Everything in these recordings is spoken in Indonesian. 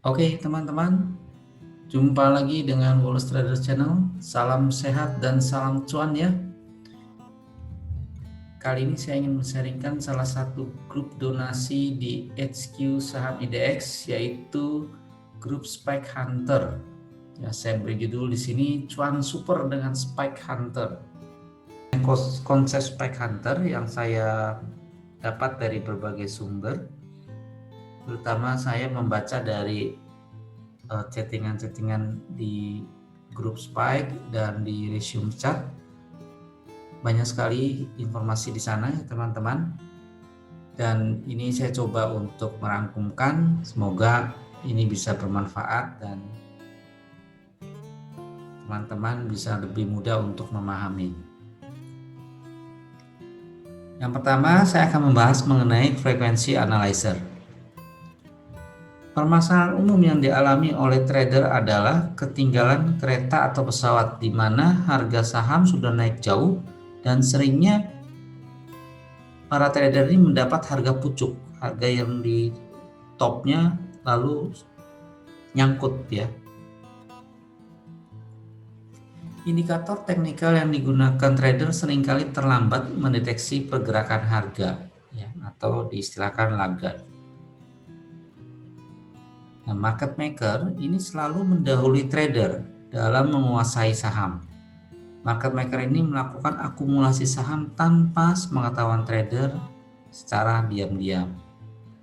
Oke teman-teman, jumpa lagi dengan Wallace Trader Channel. Salam sehat dan salam cuan ya. Kali ini saya ingin men-sharingkan salah satu grup donasi di HQ Saham IDX, yaitu grup Spike Hunter. Ya, saya beri judul di sini Cuan Super dengan Spike Hunter. Konsep Spike Hunter yang saya dapat dari berbagai sumber, terutama saya membaca dari chattingan-chattingan di grup Spike dan di resume chat. Banyak sekali informasi di sana ya teman-teman, dan ini saya coba untuk merangkumkan. Semoga ini bisa bermanfaat dan teman-teman bisa lebih mudah untuk memahami. Yang pertama, saya akan membahas mengenai frekuensi analyzer. Permasalahan umum yang dialami oleh trader adalah ketinggalan kereta atau pesawat, di mana harga saham sudah naik jauh dan seringnya para trader ini mendapat harga pucuk, harga yang di topnya lalu nyangkut ya. Indikator teknikal yang digunakan trader seringkali terlambat mendeteksi pergerakan harga ya, atau diistilahkan laggard. Nah, market maker ini selalu mendahului trader dalam menguasai saham. Market maker ini melakukan akumulasi saham tanpa sepengetahuan trader secara diam-diam.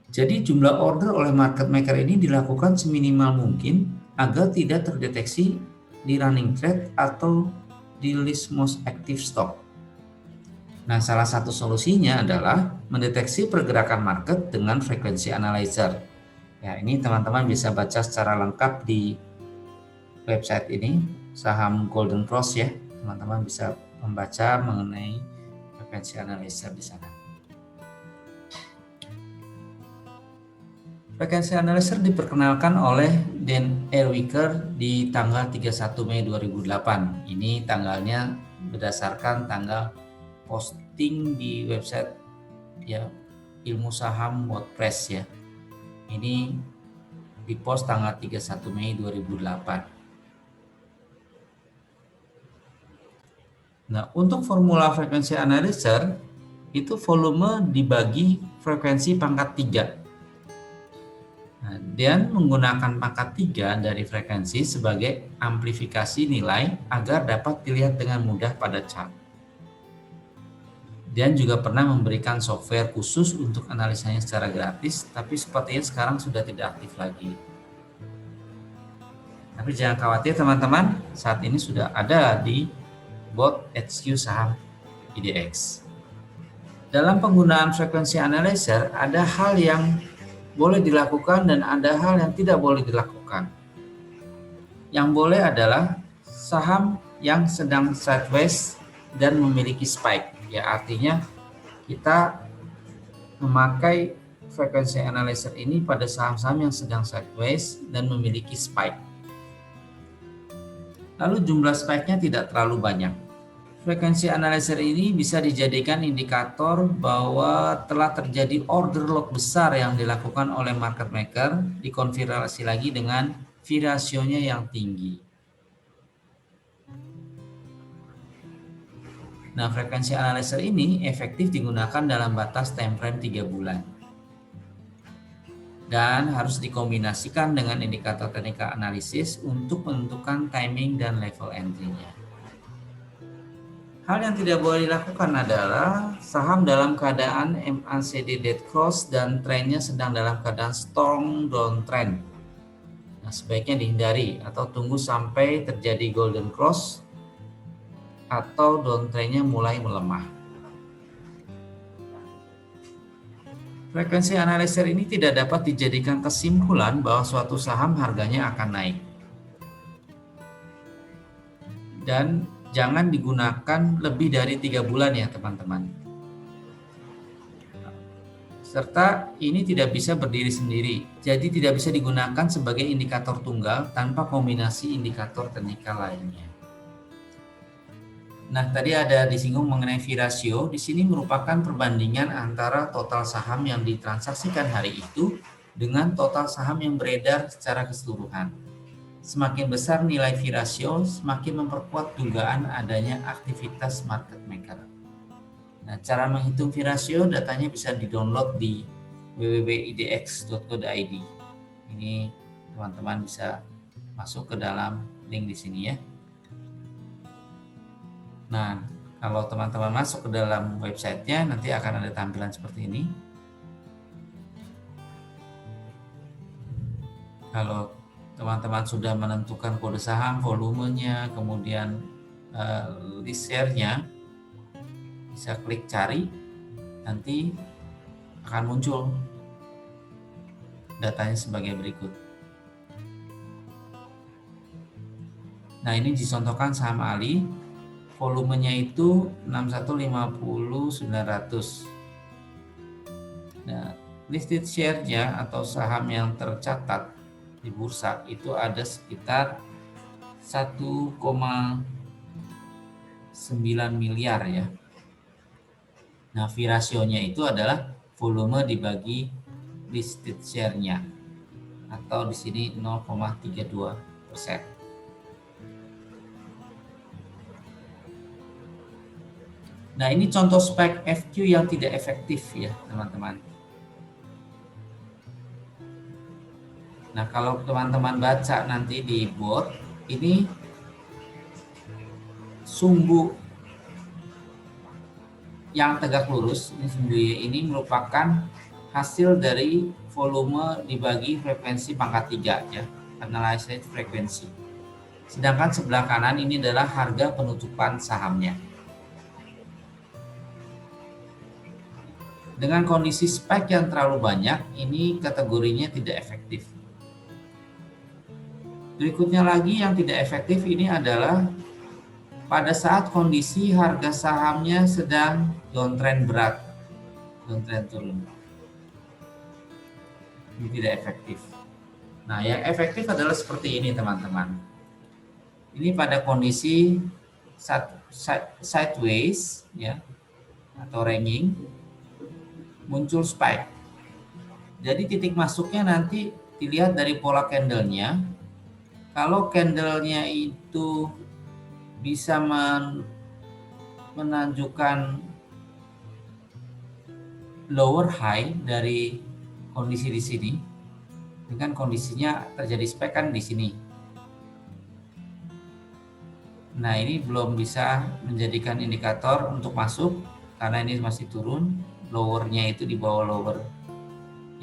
Jadi jumlah order oleh market maker ini dilakukan seminimal mungkin agar tidak terdeteksi di running trade atau di list most active stock. Nah, salah satu solusinya adalah mendeteksi pergerakan market dengan frekuensi analyzer. Ya, ini teman-teman bisa baca secara lengkap di website ini, saham Golden Cross ya. Teman-teman bisa membaca mengenai frekuensi analyzer di sana. Frekuensi analyzer diperkenalkan oleh Dan Ehrwicher di tanggal 31 Mei 2008. Ini tanggalnya berdasarkan tanggal posting di website ya, Ilmu Saham WordPress ya. Ini di post tanggal 31 Mei 2008. Nah, untuk formula frekuensi analyzer itu volume dibagi frekuensi pangkat 3. Nah, dan menggunakan pangkat 3 dari frekuensi sebagai amplifikasi nilai agar dapat dilihat dengan mudah pada chart. Dan juga pernah memberikan software khusus untuk analisanya secara gratis, tapi sepertinya sekarang sudah tidak aktif lagi. Tapi jangan khawatir teman-teman, saat ini sudah ada di bot HQ Saham IDX. Dalam penggunaan frekuensi analyzer, ada hal yang boleh dilakukan dan ada hal yang tidak boleh dilakukan. Yang boleh adalah saham yang sedang sideways dan memiliki spike. Ya, artinya kita memakai frekuensi analyzer ini pada saham-saham yang sedang sideways dan memiliki spike. Lalu jumlah spike-nya tidak terlalu banyak. Frekuensi analyzer ini bisa dijadikan indikator bahwa telah terjadi order lock besar yang dilakukan oleh market maker, dikonfirmasi lagi dengan fee ratio-nya yang tinggi. Nah, frekuensi analyzer ini efektif digunakan dalam batas time frame 3 bulan. Dan harus dikombinasikan dengan indikator teknikal analisis untuk menentukan timing dan level entry-nya. Hal yang tidak boleh dilakukan adalah saham dalam keadaan MACD dead cross dan trennya sedang dalam keadaan strong downtrend. Nah, sebaiknya dihindari atau tunggu sampai terjadi golden cross atau downtrendnya mulai melemah. Frekuensi analyzer ini tidak dapat dijadikan kesimpulan bahwa suatu saham harganya akan naik. Dan jangan digunakan lebih dari 3 bulan ya teman-teman. Serta ini tidak bisa berdiri sendiri, jadi tidak bisa digunakan sebagai indikator tunggal tanpa kombinasi indikator teknikal lainnya. Nah, tadi ada disinggung mengenai fee ratio. Di sini merupakan perbandingan antara total saham yang ditransaksikan hari itu dengan total saham yang beredar secara keseluruhan. Semakin besar nilai fee ratio, semakin memperkuat dugaan adanya aktivitas market maker. Nah, cara menghitung fee ratio datanya bisa di-download di www.idx.co.id. Ini teman-teman bisa masuk ke dalam link di sini ya. Nah, kalau teman-teman masuk ke dalam websitenya, nanti akan ada tampilan seperti ini. Kalau teman-teman sudah menentukan kode saham, volumenya, kemudian list share-nya, bisa klik cari, nanti akan muncul datanya sebagai berikut. Nah, ini dicontohkan saham Ali, volumenya itu 6150.900. Nah, listed share-nya atau saham yang tercatat di bursa itu ada sekitar 1,9 miliar ya. Nah, fee ratio-nya itu adalah volume dibagi listed share-nya atau di sini 0,32%. Nah, ini contoh SPAC FQ yang tidak efektif ya, teman-teman. Nah, kalau teman-teman baca nanti di board, ini sumbu yang tegak lurus, ini sumbu Y ini merupakan hasil dari volume dibagi frekuensi pangkat 3 ya, analyzed frekuensi. Sedangkan sebelah kanan ini adalah harga penutupan sahamnya. Dengan kondisi SPAC yang terlalu banyak, ini kategorinya tidak efektif. Berikutnya lagi yang tidak efektif ini adalah pada saat kondisi harga sahamnya sedang downtrend berat, downtrend turun. Ini tidak efektif. Nah, yang efektif adalah seperti ini teman-teman. Ini pada kondisi sideways ya atau ranging, muncul spike. Jadi titik masuknya nanti dilihat dari pola candlenya. Kalau candlenya itu bisa menunjukkan lower high dari kondisi di sini, dengan kondisinya terjadi spike kan di sini. Nah, ini belum bisa menjadikan indikator untuk masuk karena ini masih turun, lowernya itu di bawah lower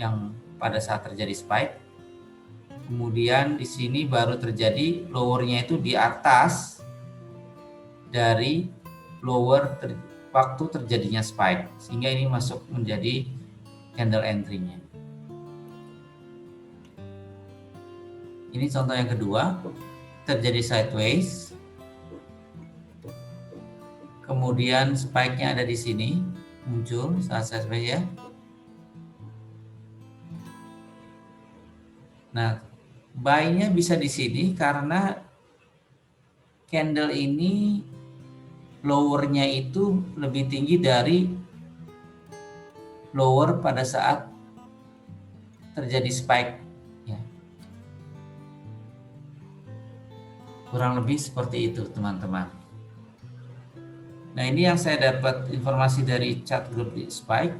yang pada saat terjadi spike. Kemudian di sini baru terjadi lowernya itu di atas dari lower waktu terjadinya spike, sehingga ini masuk menjadi candle entry-nya. Ini contoh yang kedua, terjadi sideways, kemudian spike-nya ada di sini, muncul saat sideways ya. Nah, buy-nya bisa di sini karena candle ini lower-nya itu lebih tinggi dari lower pada saat terjadi spike ya. Kurang lebih seperti itu teman-teman. Nah, ini yang saya dapat informasi dari chat grup di Spike.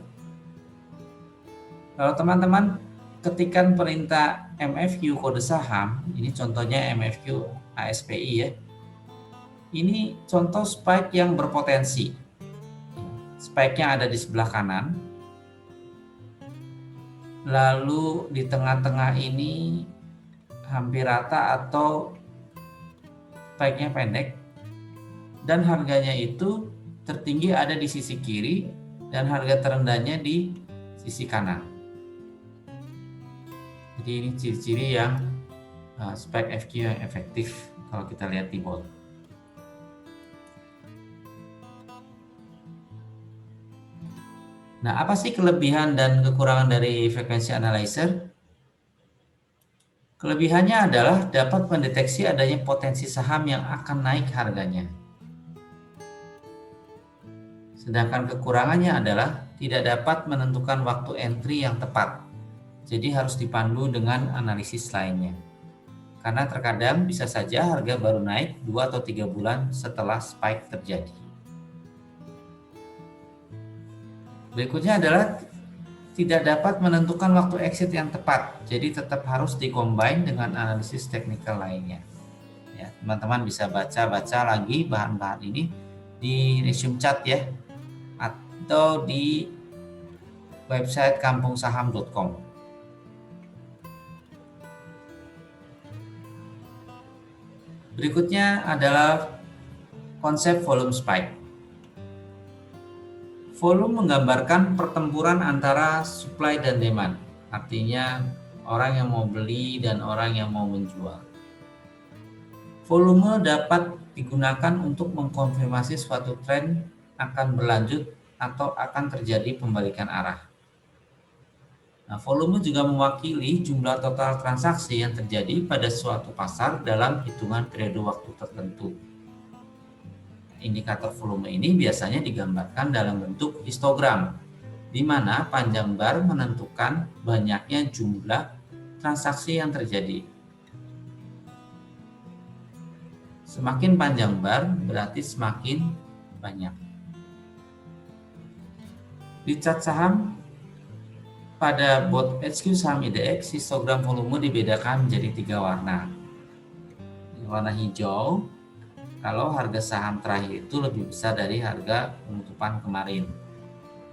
Kalau teman-teman ketikkan perintah MFQ kode saham, ini contohnya MFQ ASPI ya. Ini contoh spike yang berpotensi. Spike-nya ada di sebelah kanan. Lalu di tengah-tengah ini hampir rata atau spike-nya pendek. Dan harganya itu tertinggi ada di sisi kiri dan harga terendahnya di sisi kanan. Jadi ini ciri-ciri yang SPAC FQ yang efektif kalau kita lihat di board. Nah, apa sih kelebihan dan kekurangan dari frekuensi analyzer? Kelebihannya adalah dapat mendeteksi adanya potensi saham yang akan naik harganya. Sedangkan kekurangannya adalah tidak dapat menentukan waktu entry yang tepat. Jadi harus dipandu dengan analisis lainnya. Karena terkadang bisa saja harga baru naik 2 atau 3 bulan setelah spike terjadi. Berikutnya adalah tidak dapat menentukan waktu exit yang tepat. Jadi tetap harus dikombin dengan analisis teknikal lainnya. Ya, teman-teman bisa baca-baca lagi bahan-bahan ini di Resume Chat ya, atau di website kampungsaham.com. Berikutnya adalah konsep volume spike. Volume menggambarkan pertempuran antara supply dan demand. Artinya orang yang mau beli dan orang yang mau menjual. Volume dapat digunakan untuk mengkonfirmasi suatu tren akan berlanjut atau akan terjadi pembalikan arah. Nah, volume juga mewakili jumlah total transaksi yang terjadi pada suatu pasar dalam hitungan periode waktu tertentu. Indikator volume ini biasanya digambarkan dalam bentuk histogram, di mana panjang bar menentukan banyaknya jumlah transaksi yang terjadi. Semakin panjang bar berarti semakin banyak. Di chart saham pada bot HQ saham IDX, histogram volume dibedakan menjadi 3 warna. Warna hijau, kalau harga saham terakhir itu lebih besar dari harga penutupan kemarin.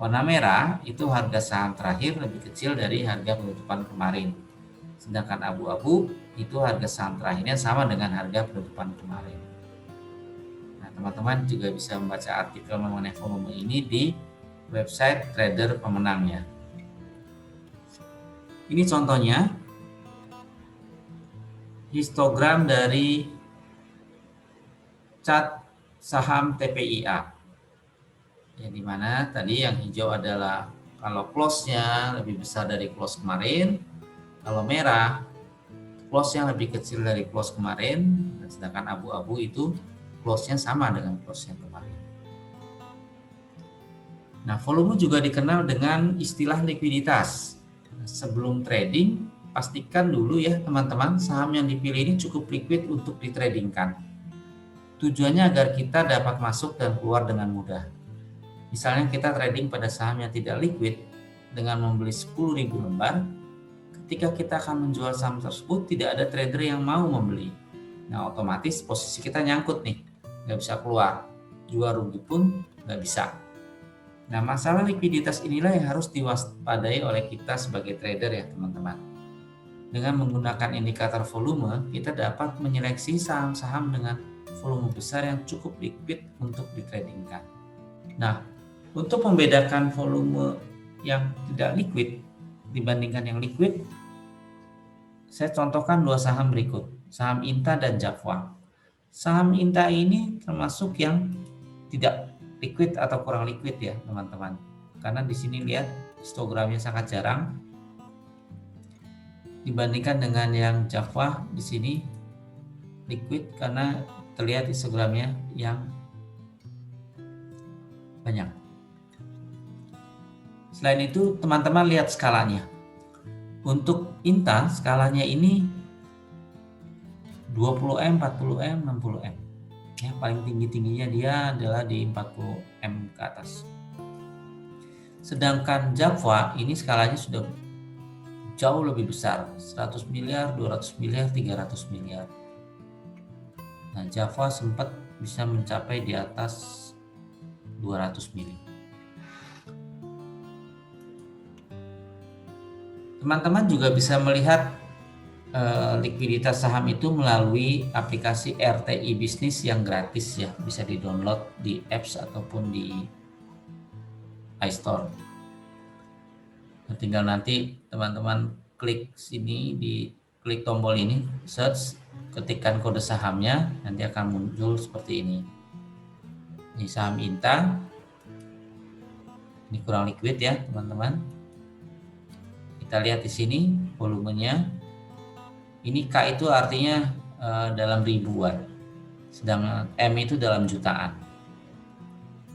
Warna merah itu harga saham terakhir lebih kecil dari harga penutupan kemarin. Sedangkan abu-abu itu harga saham terakhirnya sama dengan harga penutupan kemarin. Nah, teman-teman juga bisa membaca artikel mengenai volume ini di website Trader Pemenangnya. Ini contohnya histogram dari chart saham TPIA. Ya, di mana tadi yang hijau adalah kalau close-nya lebih besar dari close kemarin, kalau merah close-nya lebih kecil dari close kemarin, dan sedangkan abu-abu itu close-nya sama dengan close yang kemarin. Nah, volume juga dikenal dengan istilah likuiditas. Sebelum trading, pastikan dulu ya teman-teman, saham yang dipilih ini cukup liquid untuk ditradingkan. Tujuannya agar kita dapat masuk dan keluar dengan mudah. Misalnya kita trading pada saham yang tidak liquid dengan membeli 10.000 lembar, ketika kita akan menjual saham tersebut tidak ada trader yang mau membeli. Nah, otomatis posisi kita nyangkut nih, nggak bisa keluar. Jual rugi pun nggak bisa. Nah, masalah likuiditas inilah yang harus diwaspadai oleh kita sebagai trader ya teman-teman. Dengan menggunakan indikator volume, kita dapat menyeleksi saham-saham dengan volume besar yang cukup liquid untuk ditradingkan. Nah, untuk membedakan volume yang tidak liquid dibandingkan yang liquid, saya contohkan 2 saham berikut, saham Inta dan Jafwa. Saham Inta ini termasuk yang tidak liquid atau kurang liquid ya teman-teman, karena di sini lihat histogramnya sangat jarang dibandingkan dengan yang Jafwa. Di sini liquid karena terlihat histogramnya yang banyak. Selain itu teman-teman lihat skalanya. Untuk Inta skalanya ini 20M, 40M, 60M. Yang paling tinggi-tingginya dia adalah di 40M ke atas. Sedangkan Jafwa ini skalanya sudah jauh lebih besar, 100 miliar, 200 miliar, 300 miliar. Nah, Jafwa sempat bisa mencapai di atas 200 miliar. Teman-teman juga bisa melihat likuiditas saham itu melalui aplikasi RTI Bisnis yang gratis ya, bisa di-download di apps ataupun di iStore. Nah, tinggal nanti teman-teman klik sini, di klik tombol ini, search, ketikkan kode sahamnya, nanti akan muncul seperti ini. Ini saham Inta, ini kurang liquid ya teman-teman. Kita lihat di sini volumenya. Ini K itu artinya dalam ribuan, sedangkan M itu dalam jutaan.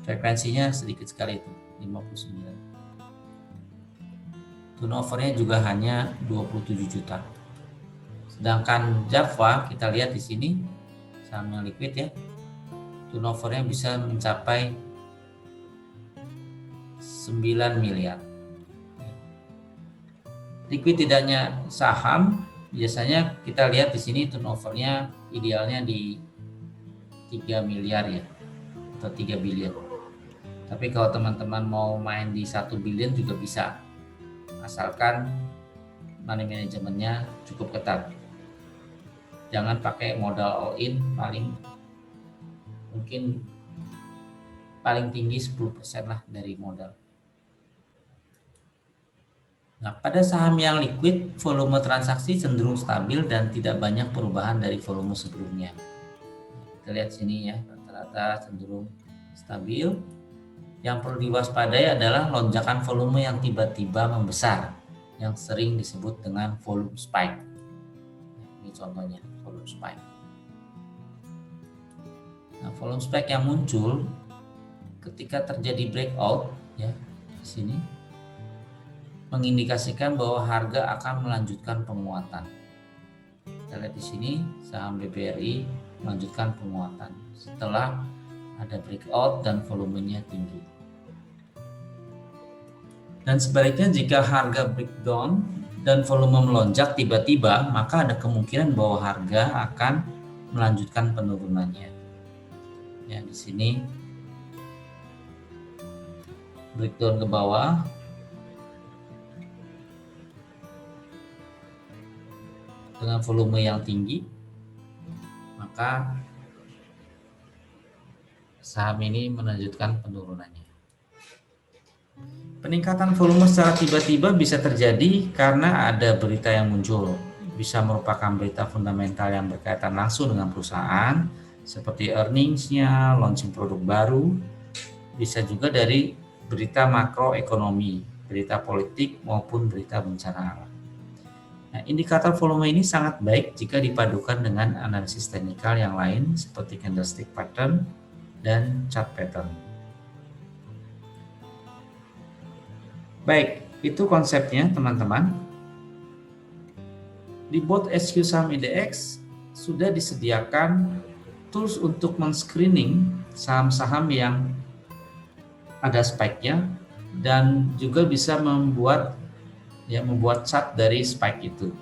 Frekuensinya sedikit sekali itu, 59. turnovernya juga hanya 27 juta. Sedangkan Java kita lihat di sini saham yang liquid ya, turnovernya bisa mencapai 9 miliar. Liquid tidaknya saham biasanya kita lihat di sini turnovernya idealnya di 3 miliar ya, atau 3 billion. Tapi kalau teman-teman mau main di 1 billion juga bisa, asalkan money manajemennya cukup ketat. Jangan pakai modal all in, mungkin paling tinggi 10% lah dari modal. Nah, pada saham yang liquid, volume transaksi cenderung stabil dan tidak banyak perubahan dari volume sebelumnya. Kita lihat sini ya, rata-rata cenderung stabil. Yang perlu diwaspadai adalah lonjakan volume yang tiba-tiba membesar, yang sering disebut dengan volume spike. Ini contohnya, volume spike. Nah, volume spike yang muncul ketika terjadi breakout ya di sini mengindikasikan bahwa harga akan melanjutkan penguatan. Kita lihat di sini saham BBRI melanjutkan penguatan setelah ada breakout dan volumenya tinggi. Dan sebaliknya jika harga breakdown dan volume melonjak tiba-tiba, maka ada kemungkinan bahwa harga akan melanjutkan penurunannya. Ya, di sini breakdown ke bawah. Dengan volume yang tinggi, maka saham ini melanjutkan penurunannya. Peningkatan volume secara tiba-tiba bisa terjadi karena ada berita yang muncul. Bisa merupakan berita fundamental yang berkaitan langsung dengan perusahaan, seperti earnings-nya, launching produk baru. Bisa juga dari berita makroekonomi, berita politik maupun berita bencana alam. Nah, indikator volume ini sangat baik jika dipadukan dengan analisis teknikal yang lain seperti candlestick pattern dan chart pattern. Baik, itu konsepnya teman-teman. Di bot SQ Saham IDX sudah disediakan tools untuk men-screening saham-saham yang ada spike-nya dan juga bisa membuat chart dari spike itu.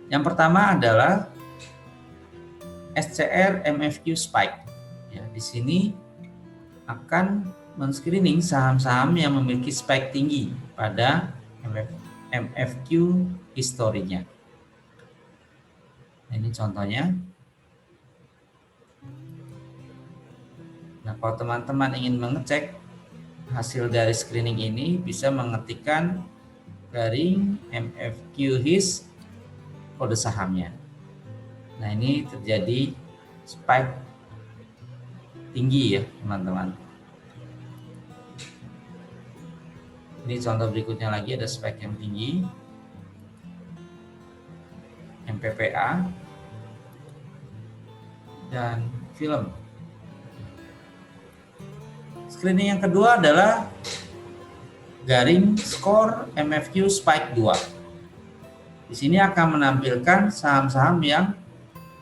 Yang pertama adalah SCR MFQ Spike. Ya, di sini akan men-screening saham-saham yang memiliki spike tinggi pada MFQ historinya. Nah, ini contohnya. Nah, kalau teman-teman ingin mengecek hasil dari screening ini, bisa mengetikkan garing MFQ his kode sahamnya. Nah, ini terjadi spike tinggi ya teman-teman. Ini contoh berikutnya lagi, ada spike yang tinggi, MPPA dan film. Screening yang kedua adalah garing skor MFQ Spike 2. Di sini akan menampilkan saham-saham yang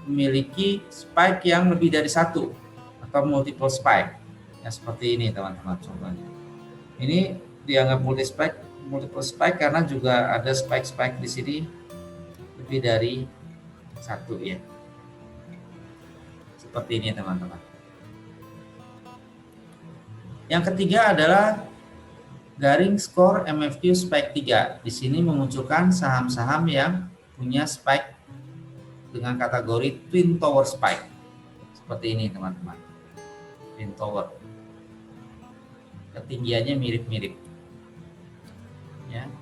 memiliki spike yang lebih dari satu atau multiple spike. Ya, seperti ini teman-teman contohnya. Ini dianggap multiple spike karena juga ada spike-spike di sini lebih dari satu ya. Seperti ini teman-teman. Yang ketiga adalah garing skor MFQ Spike 3. Di sini memunculkan saham-saham yang punya spike dengan kategori Twin Tower Spike. Seperti ini teman-teman. Twin Tower. Ketinggiannya mirip-mirip. Ya.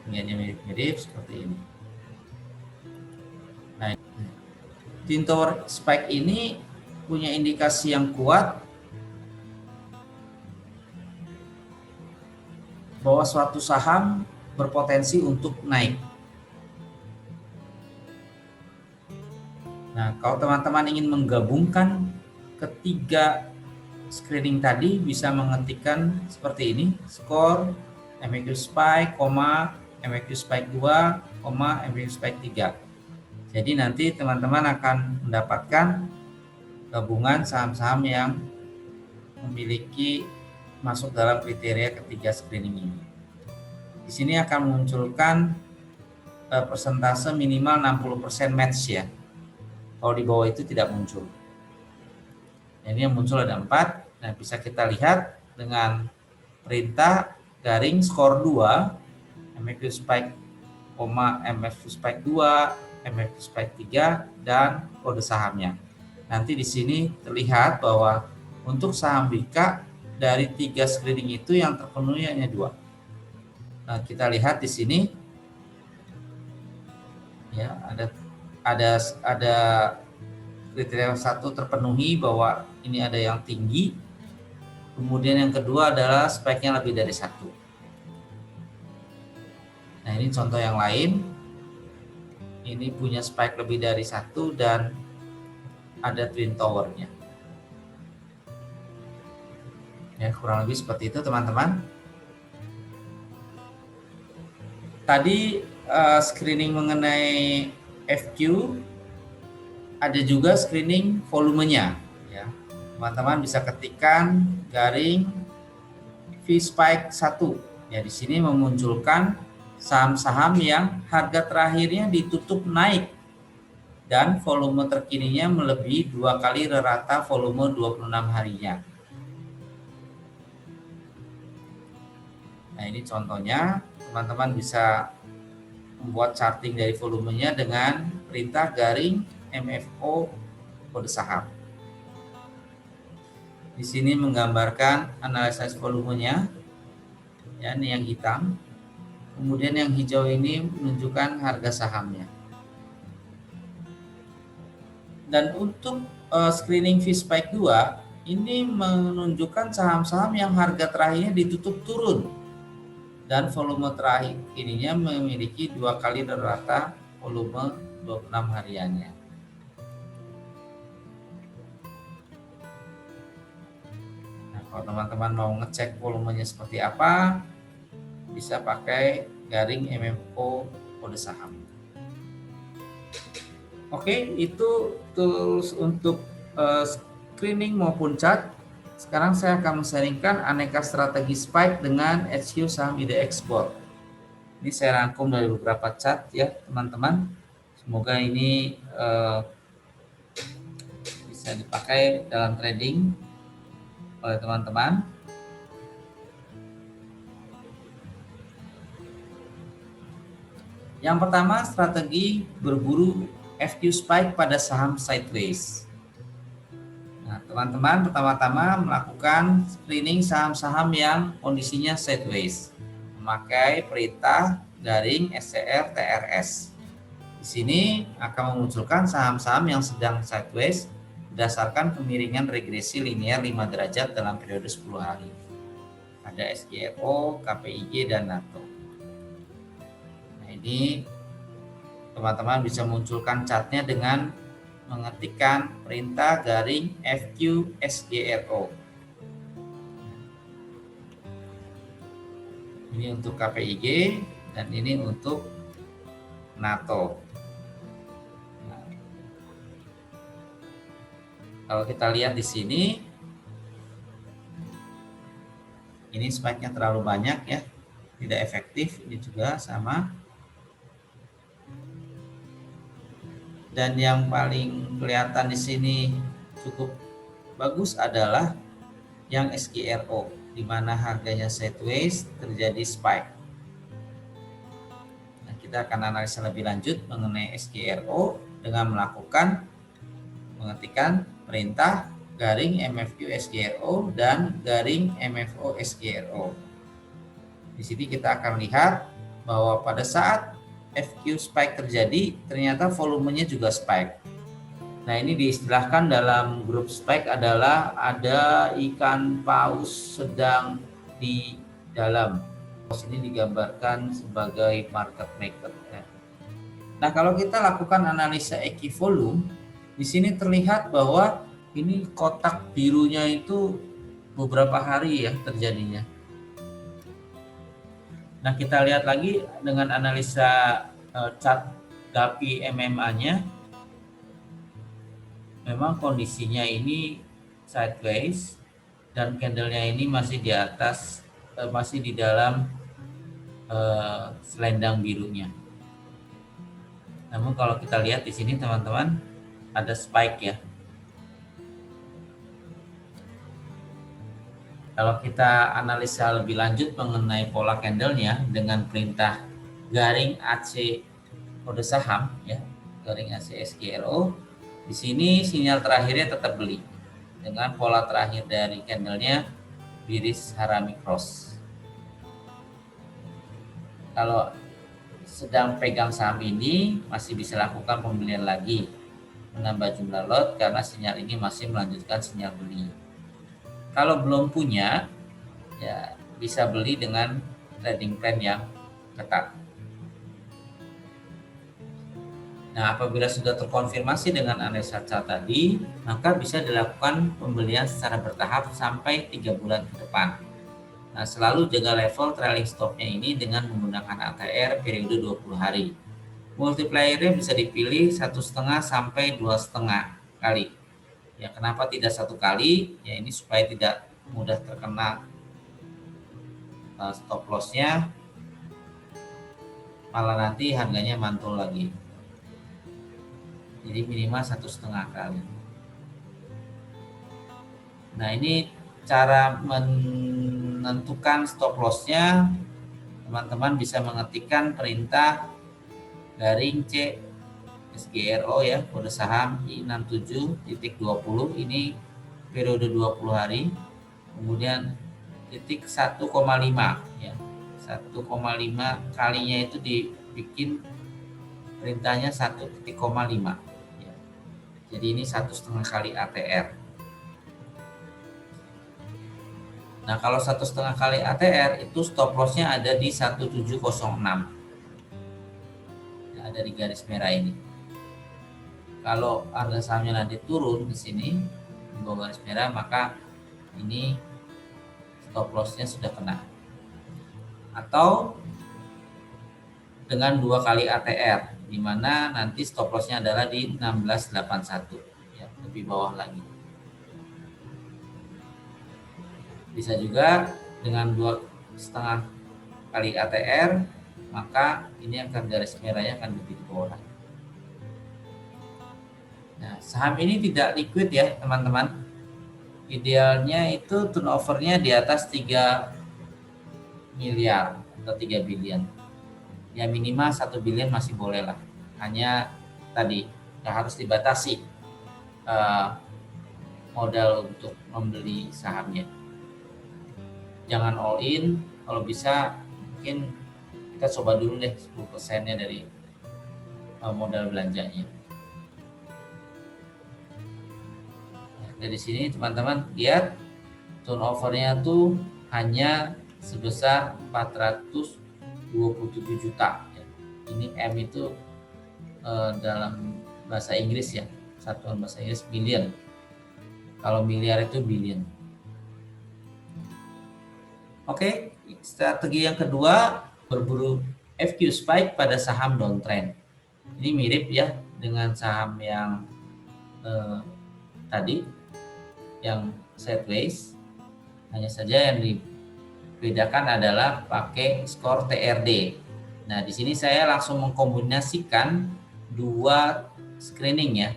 Ketinggiannya mirip-mirip seperti ini. Nah, Twin Tower Spike ini punya indikasi yang kuat bahwa suatu saham berpotensi untuk naik. Nah, kalau teman-teman ingin menggabungkan ketiga screening tadi bisa mengetikkan seperti ini, skor, MAQ Spike, MAQ Spike 2, MAQ Spike 3. Jadi nanti teman-teman akan mendapatkan gabungan saham-saham yang memiliki masuk dalam kriteria ketiga screening ini. Di sini akan memunculkan persentase minimal 60% match ya. Kalau di bawah itu tidak muncul. Ini yang muncul ada 4. Nah, bisa kita lihat dengan perintah garing skor 2, MAQ Spike, MAQ Spike 2, MAQ Spike 3, dan kode sahamnya. Nanti di sini terlihat bahwa untuk saham Bika dari 3 screening itu yang terpenuhi hanya 2. Nah, kita lihat di sini ya ada kriteria 1 terpenuhi bahwa ini ada yang tinggi. Kemudian yang kedua adalah spike-nya lebih dari 1. Nah, ini contoh yang lain. Ini punya spike lebih dari 1 dan ada twin tower-nya. Ya, kurang lebih seperti itu teman-teman. Tadi screening mengenai FQ, ada juga screening volumenya. Ya, teman-teman bisa ketikkan garing V-Spike 1. Ya, di sini memunculkan saham-saham yang harga terakhirnya ditutup naik dan volume terkininya melebihi 2 kali rata volume 26 harinya. Nah, ini contohnya, teman-teman bisa membuat charting dari volumenya dengan perintah garing MFO kode saham. Di sini menggambarkan analisis volumenya, ya, ini yang hitam. Kemudian yang hijau ini menunjukkan harga sahamnya. Dan untuk screening V-Spike 2, ini menunjukkan saham-saham yang harga terakhirnya ditutup turun dan volume terakhir ininya memiliki 2 kali rata volume 26 hariannya. Nah, kalau teman-teman mau ngecek volumenya seperti apa, bisa pakai garing MFO kode saham. Oke, itu tools untuk screening maupun chart. Sekarang saya akan men-sharingkan aneka strategi spike dengan HQ saham ide ekspor. Ini saya rangkum dari beberapa chart ya teman-teman. Semoga ini bisa dipakai dalam trading oleh teman-teman. Yang pertama, strategi berburu FQ spike pada saham sideways. Nah, teman-teman pertama-tama melakukan screening saham-saham yang kondisinya sideways, memakai perintah garing SCR TRS. Di sini akan memunculkan saham-saham yang sedang sideways berdasarkan kemiringan regresi linear 5 derajat dalam periode 10 hari. Ada SGRO, KPIG, dan NATO. Nah, ini teman-teman bisa munculkan chartnya dengan mengetikkan perintah garing FQ SGRO. Ini untuk KPIG dan ini untuk NATO. Nah, kalau kita lihat di sini, ini spike-nya terlalu banyak ya, tidak efektif. Ini juga sama. Dan yang paling kelihatan di sini cukup bagus adalah yang SGRO, di mana harganya sideways terjadi spike. Nah, kita akan analisa lebih lanjut mengenai SGRO dengan mengetikkan perintah garing MFQ SGRO dan garing MFO SGRO. Di sini kita akan lihat bahwa pada saat FQ spike terjadi, ternyata volumenya juga spike. Nah, ini diistilahkan dalam grup spike adalah ada ikan paus sedang di dalam. Paus ini digambarkan sebagai market maker. Nah, kalau kita lakukan analisa equivolume, di sini terlihat bahwa ini kotak birunya itu beberapa hari ya terjadinya. Nah, kita lihat lagi dengan analisa chart GAPI MMA-nya, memang kondisinya ini sideways dan candlenya ini masih di atas, masih di dalam selendang birunya. Namun kalau kita lihat di sini teman-teman, ada spike ya. Kalau kita analisa lebih lanjut mengenai pola candlenya dengan perintah garing AC kode saham ya, garing AC SGRO, di sini sinyal terakhirnya tetap beli dengan pola terakhir dari candlenya bearish harami cross. Kalau sedang pegang saham ini masih bisa lakukan pembelian lagi, menambah jumlah lot karena sinyal ini masih melanjutkan sinyal beli. Kalau belum punya, ya bisa beli dengan trading plan yang ketat. Nah, apabila sudah terkonfirmasi dengan analisa chart tadi, maka bisa dilakukan pembelian secara bertahap sampai 3 bulan ke depan. Nah, selalu jaga level trailing stopnya ini dengan menggunakan ATR periode 20 hari. Multipliernya bisa dipilih 1,5 sampai 2,5 kali. Ya, kenapa tidak 1 kali? Ya, ini supaya tidak mudah terkena stop lossnya, malah nanti harganya mantul lagi. Jadi minimal 1,5 kali. Nah, ini cara menentukan stop lossnya, teman-teman bisa mengetikkan perintah garing C SGRO ya, kode saham I67.20, ini periode 20 hari, kemudian titik 1,5 ya, 1,5 kalinya itu dibikin perintahnya 1,5 ya. Jadi ini 1,5 kali ATR. Nah, kalau 1,5 kali ATR itu stop lossnya ada di 1706 ya, ada di garis merah ini. Kalau harga sahamnya nanti turun ke sini di bawah garis merah, maka ini stop lossnya sudah kena. Atau dengan 2 kali ATR, di mana nanti stop lossnya adalah di 1681 ya, lebih bawah lagi. Bisa juga dengan 2,5 kali ATR, maka ini akan garis merahnya akan lebih bawah lagi. Nah, saham ini tidak liquid ya teman-teman. Idealnya itu turnovernya di atas 3 miliar atau 3 billion. Ya minimal 1 billion masih boleh lah. Hanya tadi harus dibatasi modal untuk membeli sahamnya. Jangan all in, kalau bisa mungkin kita coba dulu deh 10%-nya dari modal belanjanya. Dari sini teman-teman lihat turnovernya tuh hanya sebesar 427 juta. Ini M itu dalam bahasa Inggris ya, satuan bahasa Inggris billion. Kalau miliar itu billion. Oke, strategi yang kedua berburu FQ spike pada saham downtrend. Ini mirip ya dengan saham yang tadi yang sideways, hanya saja yang dibedakan adalah pakai skor TRD. Nah, di sini saya langsung mengkombinasikan dua screening ya,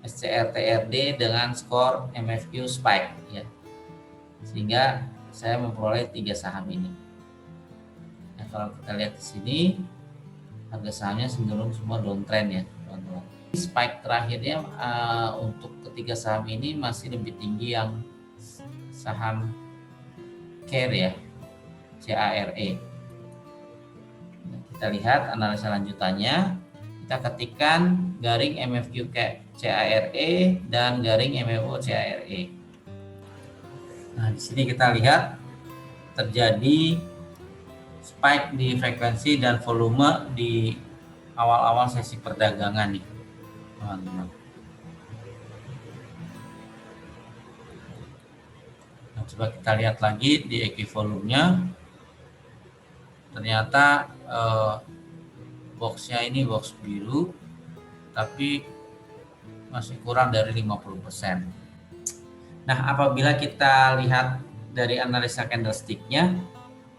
SCR TRD dengan skor MFQ spike ya, sehingga saya memperoleh 3 saham ini. Nah, kalau kita lihat di sini harga sahamnya cenderung semua downtrend ya teman-teman. Spike terakhirnya untuk ketiga saham ini masih lebih tinggi yang saham CARE ya, CARE. Nah, kita lihat analisa lanjutannya. Kita ketikkan garing MFQ CARE dan garing MFO CARE. Nah, di sini kita lihat terjadi spike di frekuensi dan volume di awal-awal sesi perdagangan nih, teman-teman. Nah, coba kita lihat lagi di equivolumenya. Ternyata boxnya ini box biru, tapi masih kurang dari 50%. Nah, apabila kita lihat dari analisa candlestick-nya,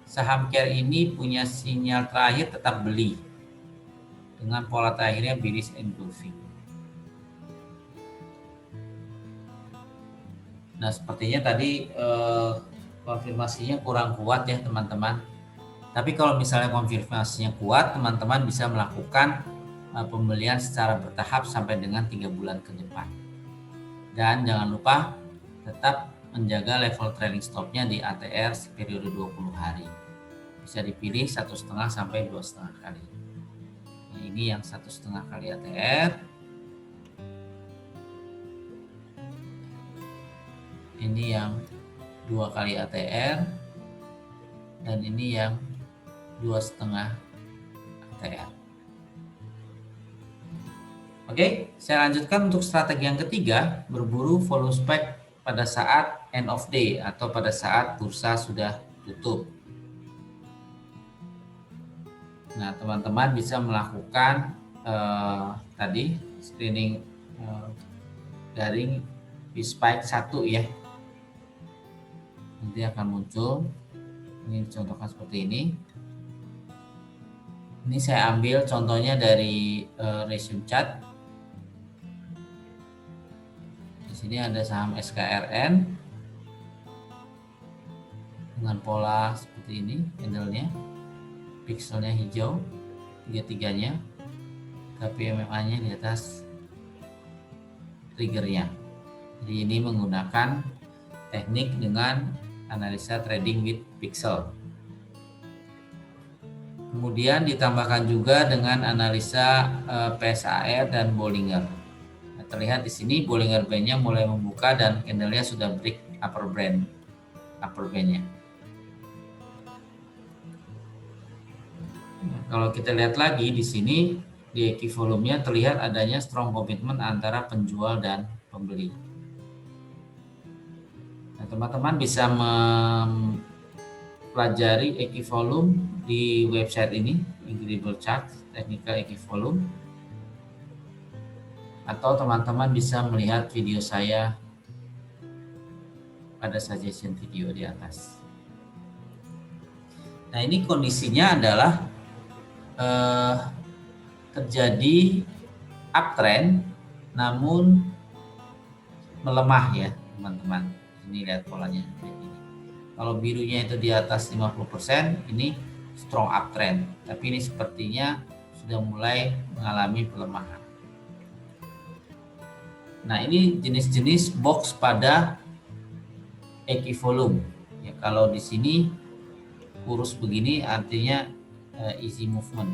saham CARE ini punya sinyal terakhir tetap beli dengan pola terakhirnya bearish engulfing. Nah, sepertinya tadi konfirmasinya kurang kuat ya teman-teman. Tapi kalau misalnya konfirmasinya kuat, teman-teman bisa melakukan pembelian secara bertahap sampai dengan 3 bulan ke depan. Dan jangan lupa tetap menjaga level trailing stopnya di ATR periode 20 hari. Bisa dipilih 1,5 sampai 2,5 kali. Nah, ini yang 1,5 kali ATR. Ini yang 2 kali ATR. Dan ini yang 2,5 ATR. Oke, saya lanjutkan untuk strategi yang ketiga, berburu volume spike pada saat end of day atau pada saat bursa sudah tutup. Nah, teman-teman bisa melakukan tadi screening garing spike 1 ya. Nanti akan muncul. Ini contohkan seperti ini. Ini saya ambil contohnya dari resume chart. Di sini ada saham SKRN dengan pola seperti ini, candlenya, pixelnya hijau, tiga-tiganya, KPMMA-nya di atas triggernya. Jadi ini menggunakan teknik dengan analisa trading with pixel. Kemudian ditambahkan juga dengan analisa PSAR dan Bollinger. Nah, terlihat di sini Bollinger Band-nya mulai membuka dan candlenya sudah break upper band-nya. Nah, kalau kita lihat lagi di sini di equivolumenya terlihat adanya strong commitment antara penjual dan pembeli. Nah, teman-teman bisa mempelajari equivolum di website ini, Incredible Chart, Technical Equivolum, atau teman-teman bisa melihat video saya pada suggestion video di atas. Nah, ini kondisinya adalah terjadi uptrend namun melemah ya teman-teman. Ini lihat polanya. Kalau birunya itu di atas 50%, ini strong uptrend. Tapi ini sepertinya sudah mulai mengalami pelemahan. Nah, ini jenis-jenis box pada equivolum. Ya, kalau di sini kurus begini artinya easy movement.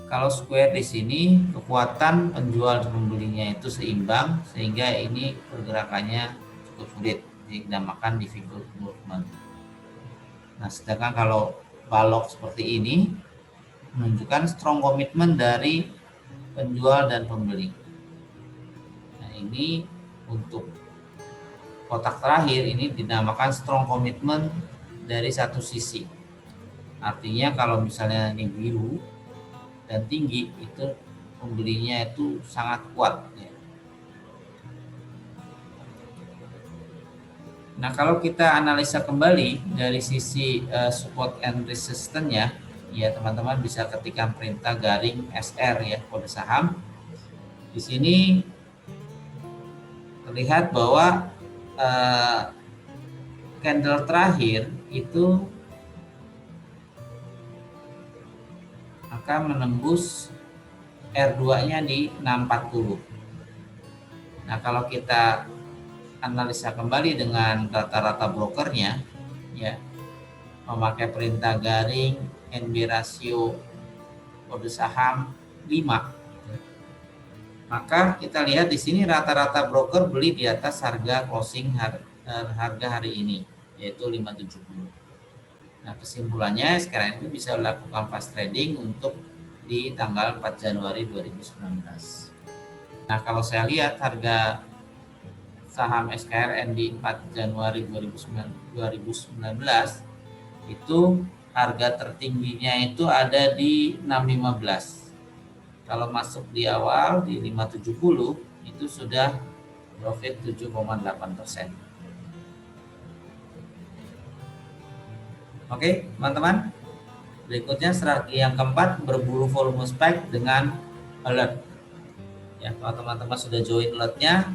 Kalau square di sini kekuatan penjual dan pembelinya itu seimbang sehingga ini pergerakannya cukup sulit, dinamakan difficult movement. Nah, sedangkan kalau balok seperti ini menunjukkan strong komitmen dari penjual dan pembeli. Nah, ini untuk kotak terakhir ini dinamakan strong komitmen dari satu sisi. Artinya kalau misalnya ini biru dan tinggi, itu pembelinya itu sangat kuat ya. Nah, kalau kita analisa kembali dari sisi support and resistance-nya, ya teman-teman bisa ketikkan perintah garing SR ya, kode saham. Di sini terlihat bahwa candle terakhir itu akan menembus R2-nya di 640. Nah, kalau kita analisa kembali dengan rata-rata brokernya ya, memakai perintah garing NB rasio kode saham 5, maka kita lihat di sini rata-rata broker beli di atas harga closing harga hari ini, yaitu 570. Nah, kesimpulannya sekarang ini bisa dilakukan fast trading untuk di tanggal 4 Januari 2019. Nah, kalau saya lihat harga saham SKRN di 4 Januari 2019 itu harga tertingginya itu ada di 615. Kalau masuk di awal di 570 itu sudah profit 7,8%. Oke, teman-teman. Berikutnya strategi yang keempat, berburu volume spike dengan alert. Ya, kalau teman-teman sudah join alertnya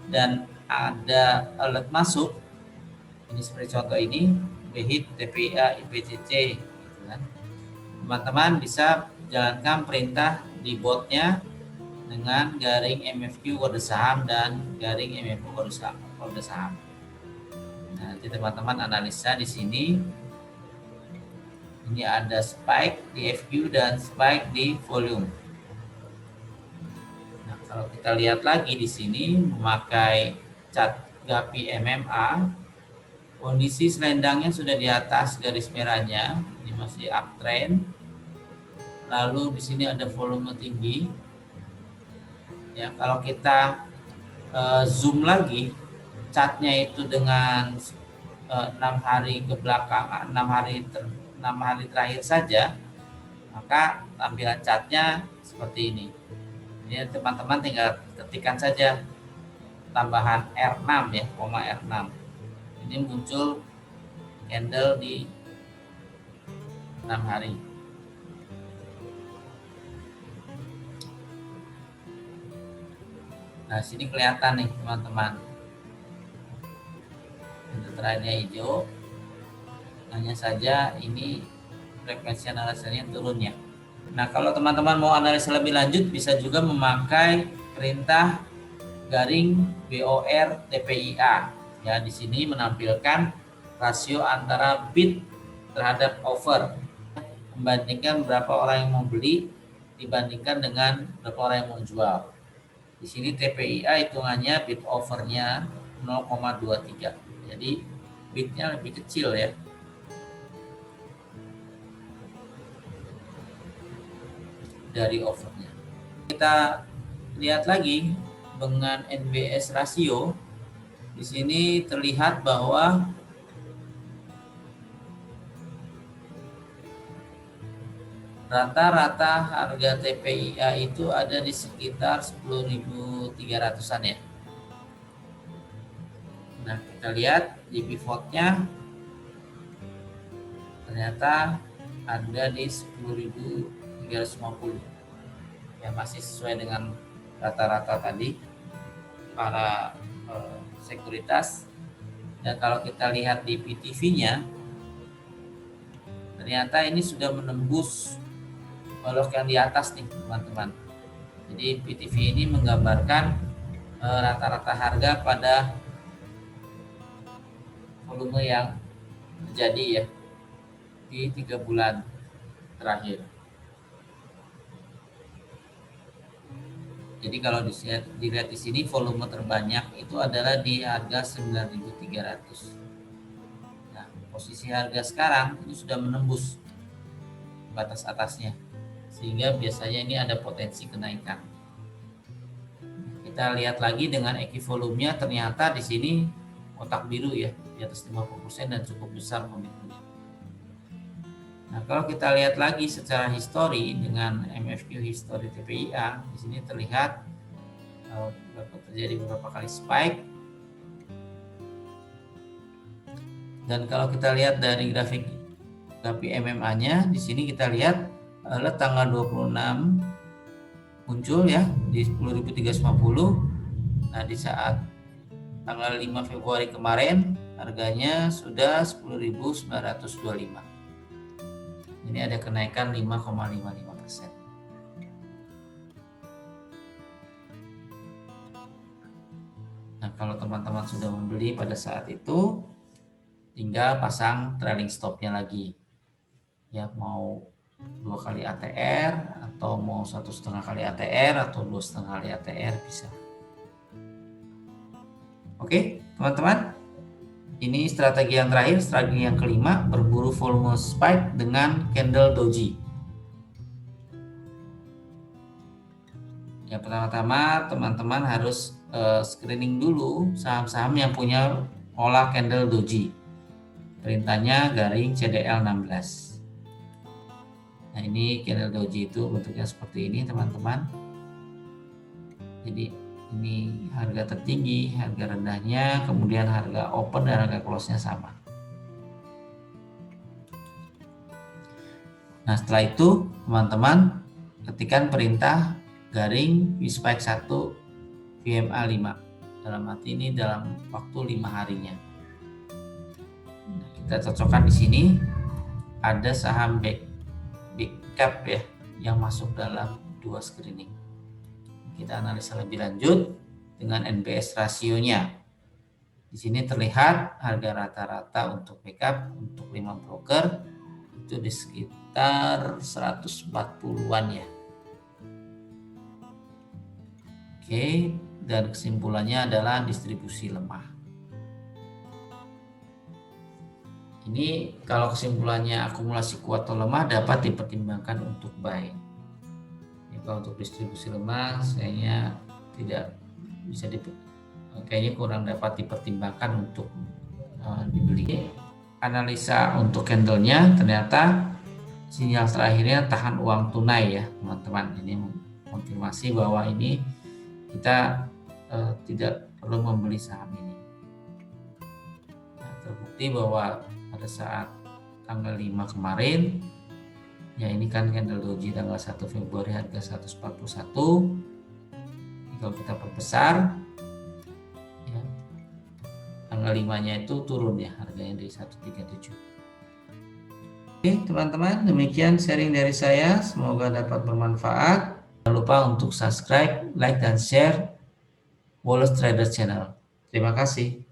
dan ada alert masuk, ini seperti contoh ini, BHIT, TPIA, IPCC, gitu kan. Teman-teman bisa jalankan perintah di botnya dengan garing MFQ kode saham dan garing MFQ kode saham. Nah, nanti teman-teman analisa di sini. Ini ada spike di FQ dan spike di volume. Nah, kalau kita lihat lagi di sini memakai chart GAPI MMA, kondisi selendangnya sudah di atas garis merahnya, ini masih uptrend. Lalu di sini ada volume tinggi. Ya, kalau kita zoom lagi chartnya itu dengan 6 hari ke belakang, 6 hari terakhir saja, maka tampilan chartnya seperti ini. Ini teman-teman tinggal ketikkan saja tambahan R6 ya, koma R6. Ini muncul candle di 6 hari. Nah, sini kelihatan nih teman-teman. Trennya hijau, hanya saja ini frekuensi analisanya turun ya. Nah, kalau teman-teman mau analisa lebih lanjut bisa juga memakai perintah garing BOR TPIA. Ya, di sini menampilkan rasio antara bid terhadap offer, membandingkan berapa orang yang mau beli dibandingkan dengan berapa orang yang mau jual. Di sini TPIA hitungannya bid offernya 0,23. Jadi bidnya lebih kecil ya. Dari offernya. Kita lihat lagi dengan NBS rasio. Di sini terlihat bahwa rata-rata harga TPIA itu ada di sekitar 10.300-an ya. Nah, kita lihat di pivotnya ternyata ada di 10.350. Ya, masih sesuai dengan rata-rata tadi para sekuritas. Dan kalau kita lihat di PTV-nya ternyata ini sudah menembus balok yang di atas nih teman-teman. Jadi PTV ini menggambarkan rata-rata harga pada volume yang terjadi ya di 3 bulan terakhir. Jadi kalau dilihat di sini volume terbanyak itu adalah di harga 9.300. Nah, posisi harga sekarang ini sudah menembus batas atasnya, sehingga biasanya ini ada potensi kenaikan. Kita lihat lagi dengan equivolumenya, ternyata di sini kotak biru ya, di atas 50% dan cukup besar komitmennya. Nah, kalau kita lihat lagi secara histori dengan MFQ histori TPIA, di sini terlihat terjadi beberapa kali spike. Dan kalau kita lihat dari grafik GAPI MMA-nya, di sini kita lihat tanggal 26 muncul ya di 10.350. Nah, di saat tanggal 5 Februari kemarin harganya sudah 10.925. Ini ada kenaikan 5,55%. Nah, kalau teman-teman sudah membeli pada saat itu, tinggal pasang trailing stopnya lagi. Ya, mau 2 kali ATR atau mau 1,5 kali ATR atau 2,5 kali ATR bisa. Oke, teman-teman. Ini strategi yang terakhir, strategi yang kelima, berburu volume spike dengan candle doji. Ya, pertama-tama teman-teman harus screening dulu saham-saham yang punya pola candle doji. Perintahnya garing CDL 16. Nah, ini candle doji itu bentuknya seperti ini, teman-teman. Jadi ini harga tertinggi, harga rendahnya, kemudian harga open dan harga close-nya sama. Nah, setelah itu teman-teman ketikkan perintah garing Wispike 1 VMA 5. Dalam arti ini dalam waktu 5 harinya. Nah, kita cocokkan di sini ada saham big cap ya yang masuk dalam 2 screening. Kita analisa lebih lanjut dengan NBS rasionya. Di sini terlihat harga rata-rata untuk backup untuk 5 broker itu di sekitar 140-an ya. Oke, dan kesimpulannya adalah distribusi lemah. Ini kalau kesimpulannya akumulasi kuat atau lemah dapat dipertimbangkan untuk buy. Ini kalau untuk distribusi lemah kayaknya tidak bisa kayaknya kurang dapat dipertimbangkan untuk dibeli. Analisa untuk candlenya ternyata sinyal terakhirnya tahan uang tunai ya teman-teman. Ini konfirmasi bahwa ini kita tidak perlu membeli saham ini. Nah, terbukti bahwa pada saat tanggal 5 kemarin ya ini kan candle doji tanggal 1 Februari harga 141. Kalau kita perbesar ya, tanggal 5-nya itu turun ya harganya dari 137. Oke teman-teman, demikian sharing dari saya, semoga dapat bermanfaat. Jangan lupa untuk subscribe, like, dan share Wallace Trader Channel. Terima kasih.